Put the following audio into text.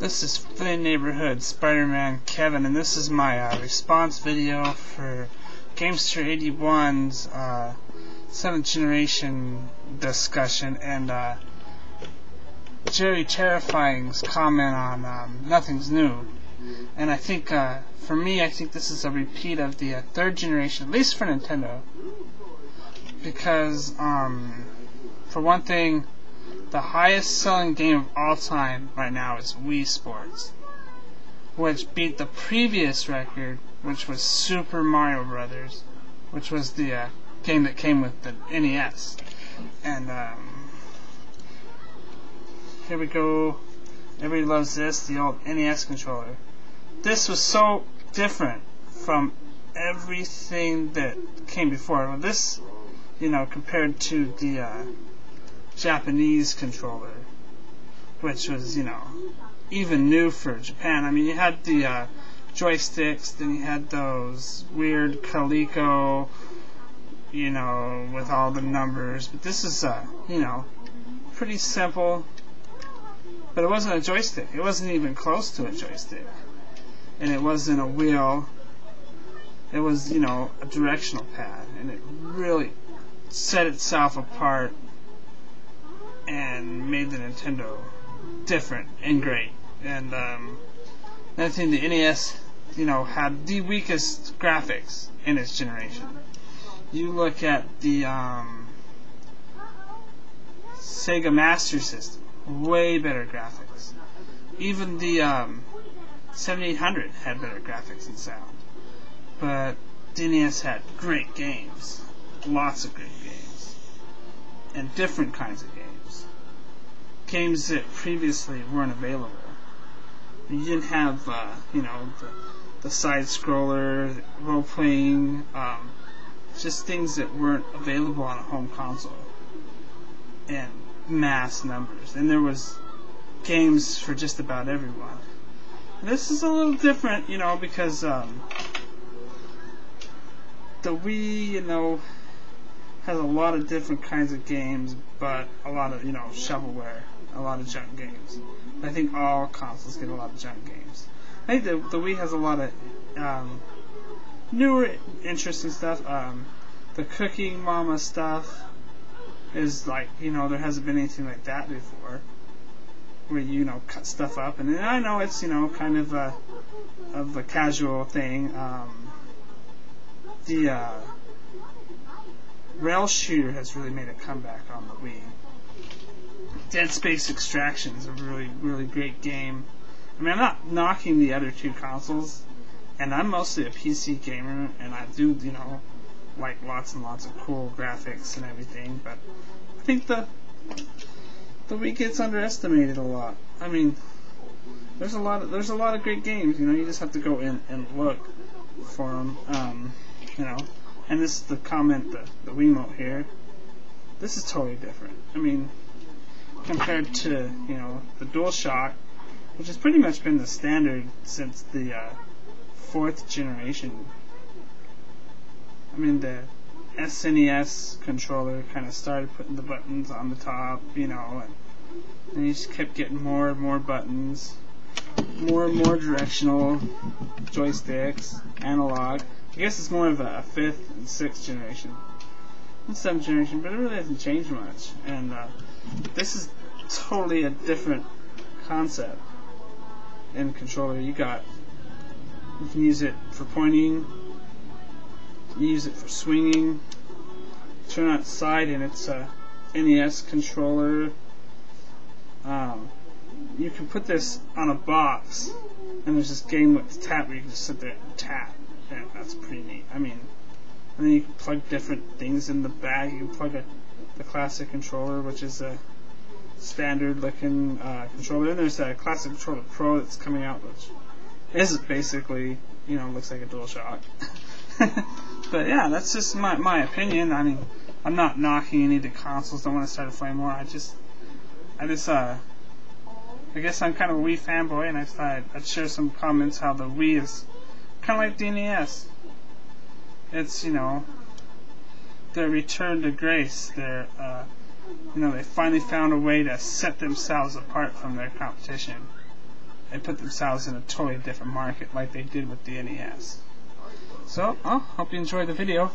This is Flynn Neighborhood Spider-Man Kevin, and this is my response video for Gamester81's 7th generation discussion and Jerry Terrifying's comment on Nothing's New. And I think, for me, I think this is a repeat of the 3rd generation, at least for Nintendo. Because, for one thing, the highest selling game of all time right now is Wii Sports, which beat the previous record, which was Super Mario Brothers, which was the game that came with the NES. And here we go. Everybody loves this, the old NES controller. This was so different from everything that came before. Well, this, compared to the Japanese controller, which was, even new for Japan. I mean, you had the joysticks, then you had those weird Coleco, with all the numbers. But this is, pretty simple. But it wasn't a joystick. It wasn't even close to a joystick. And it wasn't a wheel. It was, a directional pad. And it really set itself apart and made the Nintendo different and great. And another thing, the NES, had the weakest graphics in its generation. You look at the Sega Master System, way better graphics. Even the 7800 had better graphics and sound. But the NES had great games, lots of great games, and different kinds of games. Games that previously weren't available. You didn't have, the side-scroller, role-playing, just things that weren't available on a home console. And mass numbers. And there was games for just about everyone. And this is a little different, because the Wii, has a lot of different kinds of games, but a lot of, shovelware, a lot of junk games. I think all consoles get a lot of junk games. I think the Wii has a lot of newer, interesting stuff. The Cooking Mama stuff is like, there hasn't been anything like that before, where you, cut stuff up. And I know it's, kind of a casual thing. The Rail Shooter has really made a comeback on the Wii. Dead Space Extraction is a really, really great game. I mean, I'm not knocking the other two consoles, and I'm mostly a PC gamer, and I do, like lots and lots of cool graphics and everything, but I think the Wii gets underestimated a lot. I mean, there's a lot of great games, you just have to go in and look for them, and this is the comment, the Wiimote here. This is totally different. I mean, compared to, the DualShock, which has pretty much been the standard since the 4th generation. I mean, the SNES controller kind of started putting the buttons on the top, and you just kept getting more and more buttons, more and more directional joysticks, analog. I guess it's more of a 5th and 6th generation, and 7th generation, but it really hasn't changed much. And this is totally a different concept in controller. You can use it for pointing, you use it for swinging, turn on its side, and it's a NES controller. You can put this on a box, and there's this game with tap where you can just sit there and tap. Yeah, that's pretty neat. I mean, and then you can plug different things in the back. You can plug the classic controller, which is a standard-looking controller. And there's a Classic Controller Pro that's coming out, which is basically, looks like a DualShock. But yeah, that's just my opinion. I mean, I'm not knocking any of the consoles. Don't want to start a flame war. I guess I'm kind of a Wii fanboy, and I thought I'd share some comments how the Wii is kind of like the NES. It's, their return to grace. Their, they finally found a way to set themselves apart from their competition. and put themselves in a totally different market like they did with the NES. So, hope you enjoyed the video.